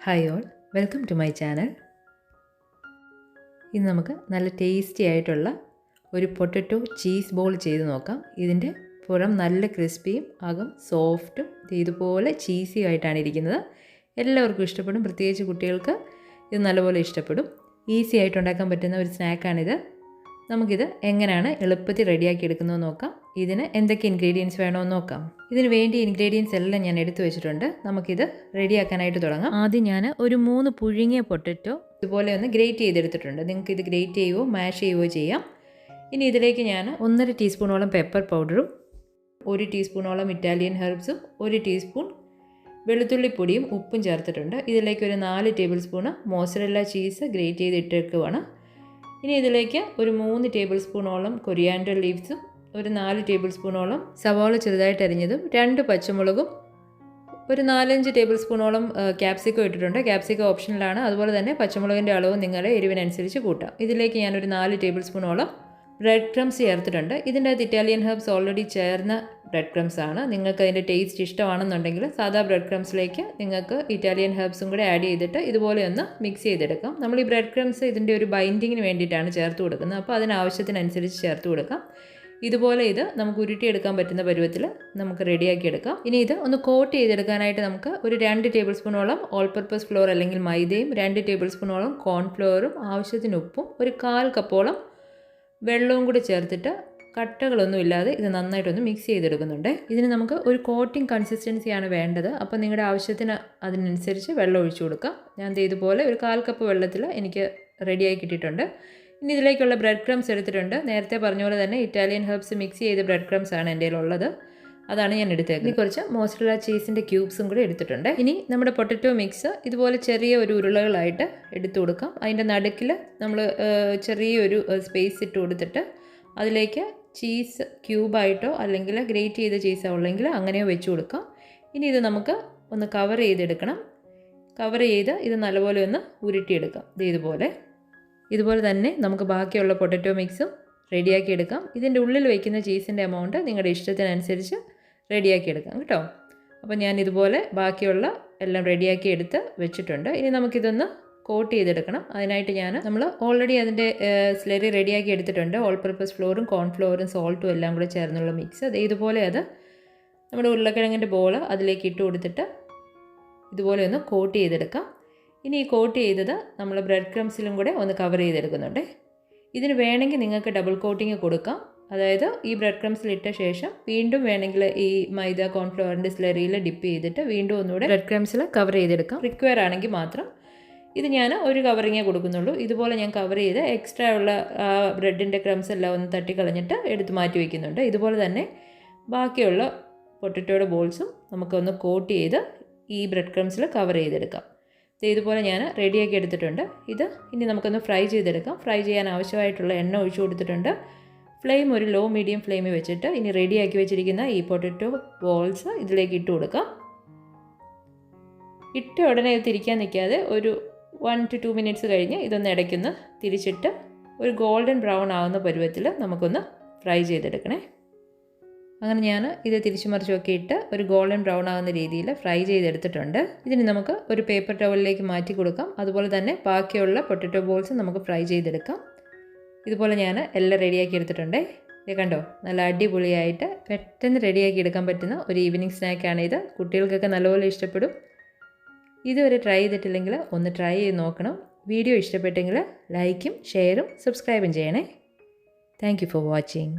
Hi all, welcome to my channel. ഇന്ന് നമുക്ക് നല്ല ടേസ്റ്റി ആയിട്ടുള്ള ഒരു പൊട്ടറ്റോ ചീസ് ബോൾ ചെയ്ത് നോക്കാം. ഇതിൻ്റെ പുറം നല്ല ക്രിസ്പിയും അകം സോഫ്റ്റും ഇതുപോലെ ചീസി ആയിട്ടാണ് ഇരിക്കുന്നത്. എല്ലാവർക്കും ഇഷ്ടപ്പെടും, പ്രത്യേകിച്ച് കുട്ടികൾക്ക് ഇത് നല്ലപോലെ ഇഷ്ടപ്പെടും. ഈസി ആയിട്ട് ഉണ്ടാക്കാൻ പറ്റുന്ന ഒരു സ്നാക്കാണിത്. നമുക്കിത് എങ്ങനെയാണ് എളുപ്പത്തിൽ റെഡിയാക്കി എടുക്കുന്നത് നോക്കാം. ഇതിന് എന്തൊക്കെ ഇൻഗ്രീഡിയൻസ് വേണമെന്ന് നോക്കാം. ഇതിന് വേണ്ടി ഇൻഗ്രീഡിയൻസ് എല്ലാം ഞാൻ എടുത്തു വെച്ചിട്ടുണ്ട്. നമുക്കിത് റെഡിയാക്കാനായിട്ട് തുടങ്ങാം. ആദ്യം ഞാൻ ഒരു 3 പുഴുങ്ങിയ പൊട്ടറ്റോ ഇതുപോലെ ഒന്ന് ഗ്രേറ്റ് ചെയ്തെടുത്തിട്ടുണ്ട്. നിങ്ങൾക്ക് ഇത് ഗ്രേറ്റ് ചെയ്യുകയോ മാഷ് ചെയ്യുകയോ ചെയ്യാം. ഇനി ഇതിലേക്ക് ഞാൻ 1.5 ടീസ്പൂണോളം പെപ്പർ പൗഡറും 1 ടീസ്പൂണോളം ഇറ്റാലിയൻ ഹെർബ്സും 1 ടീസ്പൂൺ വെളുത്തുള്ളിപ്പൊടിയും ഉപ്പും ചേർത്തിട്ടുണ്ട്. ഇതിലേക്ക് ഒരു 4 tablespoon mozzarella cheese grate ചെയ്തിട്ടേക്കുവാണ്. ഇനി ഇതിലേക്ക് ഒരു 3 ടേബിൾ സ്പൂണോളം കൊറിയാൻഡർ ലീവ്സും ഒരു 4 ടേബിൾ സ്പൂണോളം സവാള ചെറുതായിട്ട് അരിഞ്ഞതും 2 പച്ചമുളകും ഒരു 4-5 ടേബിൾ സ്പൂണോളം ക്യാപ്സിക്കം ഇട്ടിട്ടുണ്ട്. ക്യാപ്സിക്കം ഓപ്ഷനിലാണ്. അതുപോലെ തന്നെ പച്ചമുളകിൻ്റെ അളവ് നിങ്ങളുടെ എരിവിനനുസരിച്ച് കൂട്ടാം. ഇതിലേക്ക് ഞാനൊരു 4 ടേബിൾ സ്പൂണോളം ബ്രെഡ് ക്രംസ് ചേർത്തിട്ടുണ്ട്. ഇതിൻ്റെ അകത്ത് ഇറ്റാലിയൻ ഹെർബ്സ് ഓൾറെഡി ചേർന്ന ബ്രെഡ് ക്രംസ് ആണ്. നിങ്ങൾക്ക് അതിൻ്റെ ടേസ്റ്റ് ഇഷ്ടമാണെന്നുണ്ടെങ്കിൽ സാധാ ബ്രെഡ് ക്രംസിലേക്ക് നിങ്ങൾക്ക് ഇറ്റാലിയൻ ഹെർബ്സും കൂടെ ആഡ് ചെയ്തിട്ട് ഇതുപോലെ ഒന്ന് മിക്സ് ചെയ്തെടുക്കാം. നമ്മൾ ഈ ബ്രെഡ് ക്രംസ് ഇതിൻ്റെ ഒരു ബൈൻഡിങ്ങിന് വേണ്ടിയിട്ടാണ് ചേർത്ത് കൊടുക്കുന്നത്. അപ്പോൾ അതിനാവശ്യത്തിനനുസരിച്ച് ചേർത്ത് കൊടുക്കാം. ഇതുപോലെ ഇത് നമുക്ക് ഉരുട്ടിയെടുക്കാൻ പറ്റുന്ന പരുവത്തിൽ നമുക്ക് റെഡിയാക്കി എടുക്കാം. ഇനി ഇത് ഒന്ന് കോട്ട് ചെയ്തെടുക്കാനായിട്ട് നമുക്ക് ഒരു 2 ടേബിൾ സ്പൂണോളം ഓൾ പർപ്പസ് ഫ്ലോർ അല്ലെങ്കിൽ മൈദയും 2 ടേബിൾ സ്പൂണോളം കോൺഫ്ലവറും ആവശ്യത്തിന് ഉപ്പും ഒരു 1/4 കപ്പോളം വെള്ളവും കൂടി ചേർത്തിട്ട് കട്ടകളൊന്നും ഇല്ലാതെ ഇത് നന്നായിട്ടൊന്ന് മിക്സ് ചെയ്തെടുക്കുന്നുണ്ട്. ഇതിന് നമുക്ക് ഒരു കോട്ടിംഗ് കൺസിസ്റ്റൻസിയാണ് വേണ്ടത്. അപ്പോൾ നിങ്ങളുടെ ആവശ്യത്തിന് അതിനനുസരിച്ച് വെള്ളം ഒഴിച്ചു കൊടുക്കാം. ഞാൻ ഇതുപോലെ ഒരു 1/4 കപ്പ് വെള്ളത്തിൽ എനിക്ക് റെഡിയായി കിട്ടിയിട്ടുണ്ട്. ഇനി ഇതിലേക്കുള്ള ബ്രെഡ് ക്രംസ് എടുത്തിട്ടുണ്ട്. നേരത്തെ പറഞ്ഞ പോലെ തന്നെ ഇറ്റാലിയൻ ഹെർബ്സ് മിക്സ് ചെയ്ത ബ്രെഡ് ക്രംസ് ആണ് എൻ്റെ കയ്യിലുള്ളത്. അതാണ് ഞാൻ എടുത്തേക്കുന്നത്. കുറച്ച് മോസറല്ല ചീസിൻ്റെ ക്യൂബ്സും കൂടി എടുത്തിട്ടുണ്ട്. ഇനി നമ്മുടെ പൊട്ടറ്റോ മിക്സ് ഇതുപോലെ ചെറിയ ഒരു ഉരുളകളായിട്ട് എടുത്തു കൊടുക്കാം. അതിൻ്റെ നടുക്കിൽ നമ്മൾ ചെറിയൊരു സ്പേസ് ഇട്ട് കൊടുത്തിട്ട് അതിലേക്ക് ചീസ് ക്യൂബായിട്ടോ അല്ലെങ്കിൽ ഗ്രേറ്റ് ചെയ്ത ചീസോ ഉള്ളെങ്കിൽ അങ്ങനെയോ വെച്ച് കൊടുക്കാം. ഇനി ഇത് നമുക്ക് ഒന്ന് കവർ ചെയ്തെടുക്കണം. കവർ ചെയ്ത് ഇത് നല്ലപോലെ ഒന്ന് ഉരുട്ടിയെടുക്കാം. ഇതുപോലെ തന്നെ നമുക്ക് ബാക്കിയുള്ള പൊട്ടറ്റോ മിക്സും റെഡിയാക്കി എടുക്കാം. ഇതിൻ്റെ ഉള്ളിൽ വയ്ക്കുന്ന ചീസിൻ്റെ എമൗണ്ട് നിങ്ങളുടെ ഇഷ്ടത്തിനനുസരിച്ച് റെഡിയാക്കി എടുക്കാം കേട്ടോ. അപ്പോൾ ഞാൻ ഇതുപോലെ ബാക്കിയുള്ള എല്ലാം റെഡിയാക്കി എടുത്ത് വെച്ചിട്ടുണ്ട്. ഇനി നമുക്കിതൊന്ന് കോട്ട് ചെയ്തെടുക്കണം. അതിനായിട്ട് നമ്മൾ ഓൾറെഡി അതിൻ്റെ സ്ലറി റെഡിയാക്കി എടുത്തിട്ടുണ്ട്. ഓൾ പർപ്പസ് ഫ്ലോറും കോൺഫ്ലോറും സോൾട്ടും എല്ലാം കൂടെ ചേർന്നുള്ള മിക്സ്. ഇതുപോലെ അത് നമ്മുടെ ഉരുളക്കിഴങ്ങിൻ്റെ ബോൾ അതിലേക്ക് ഇട്ട് കൊടുത്തിട്ട് ഇതുപോലെ ഒന്ന് കോട്ട് ചെയ്തെടുക്കാം. ഇനി ഈ കോട്ട് ചെയ്തത് നമ്മൾ ബ്രെഡ് ക്രംസിലും കൂടെ ഒന്ന് കവർ ചെയ്തെടുക്കുന്നുണ്ട്. ഇതിന് വേണമെങ്കിൽ നിങ്ങൾക്ക് ഡബിൾ കോട്ടിങ് കൊടുക്കാം. അതായത് ഈ ബ്രെഡ് ക്രംസിൽ ഇട്ട ശേഷം വീണ്ടും വേണമെങ്കിൽ ഈ മൈദ കോൺഫ്ലവറിൻ്റെ സ്ലറിയിൽ ഡിപ്പ് ചെയ്തിട്ട് വീണ്ടും ഒന്നുകൂടെ ബ്രെഡ് ക്രംസിൽ കവർ ചെയ്തെടുക്കാം. റിക്വയർ ആണെങ്കിൽ മാത്രം. ഇത് ഞാൻ ഒരു കവറിങ്ങേ കൊടുക്കുന്നുള്ളൂ. ഇതുപോലെ ഞാൻ കവർ ചെയ്ത് എക്സ്ട്രാ ഉള്ള ബ്രെഡിൻ്റെ ക്രംസ് എല്ലാം ഒന്ന് തട്ടിക്കളഞ്ഞിട്ട് എടുത്ത് മാറ്റി വയ്ക്കുന്നുണ്ട്. ഇതുപോലെ തന്നെ ബാക്കിയുള്ള പൊട്ടറ്റോയുടെ ബോൾസും നമുക്കൊന്ന് കോട്ട് ചെയ്ത് ഈ ബ്രെഡ് ക്രംസിൽ കവർ ചെയ്തെടുക്കാം. ഇതുപോലെ ഞാൻ റെഡിയാക്കി എടുത്തിട്ടുണ്ട്. ഇത് ഇനി നമുക്കൊന്ന് ഫ്രൈ ചെയ്തെടുക്കാം. ഫ്രൈ ചെയ്യാൻ ആവശ്യമായിട്ടുള്ള എണ്ണ ഒഴിച്ചു കൊടുത്തിട്ടുണ്ട്. ഫ്ലെയിം ഒരു ലോ മീഡിയം ഫ്ലെയിമിൽ വെച്ചിട്ട് ഇനി റെഡിയാക്കി വെച്ചിരിക്കുന്ന ഈ പൊട്ടറ്റോ ബോൾസ് ഇതിലേക്ക് ഇട്ട് കൊടുക്കാം. ഇട്ട ഉടനെ ഇത് തിരിക്കാൻ നിൽക്കാതെ ഒരു 1 to 2 മിനിറ്റ്സ് കഴിഞ്ഞ് ഇതൊന്ന് ഇടയ്ക്കൊന്ന് തിരിച്ചിട്ട് ഒരു ഗോൾഡൻ ബ്രൗൺ ആവുന്ന പരുവത്തിൽ നമുക്കൊന്ന് ഫ്രൈ ചെയ്തെടുക്കണേ. അങ്ങനെ ഞാൻ ഇത് തിരിച്ചു മറിച്ചൊക്കെ ഇട്ട് ഒരു ഗോൾഡൻ ബ്രൗൺ ആകുന്ന രീതിയിൽ ഫ്രൈ ചെയ്തെടുത്തിട്ടുണ്ട്. ഇതിന് നമുക്ക് ഒരു പേപ്പർ ടവലിലേക്ക് മാറ്റി കൊടുക്കാം. അതുപോലെ തന്നെ ബാക്കിയുള്ള പൊട്ടറ്റോ ബോൾസ് നമുക്ക് ഫ്രൈ ചെയ്തെടുക്കാം. ഇതുപോലെ ഞാൻ എല്ലാം റെഡിയാക്കി എടുത്തിട്ടുണ്ട്. ഇത് കണ്ടോ, നല്ല അടിപൊളിയായിട്ട് പെട്ടെന്ന് റെഡിയാക്കി എടുക്കാൻ പറ്റുന്ന ഒരു ഈവനിങ് സ്നാക്കാണ് ഇത്. കുട്ടികൾക്കൊക്കെ നല്ലപോലെ ഇഷ്ടപ്പെടും. ഇതുവരെ ട്രൈ ചെയ്തിട്ടില്ലെങ്കിൽ ഒന്ന് ട്രൈ ചെയ്ത് നോക്കണം. വീഡിയോ ഇഷ്ടപ്പെട്ടെങ്കിൽ ലൈക്കും ഷെയറും സബ്സ്ക്രൈബും ചെയ്യണേ. Thank you for watching.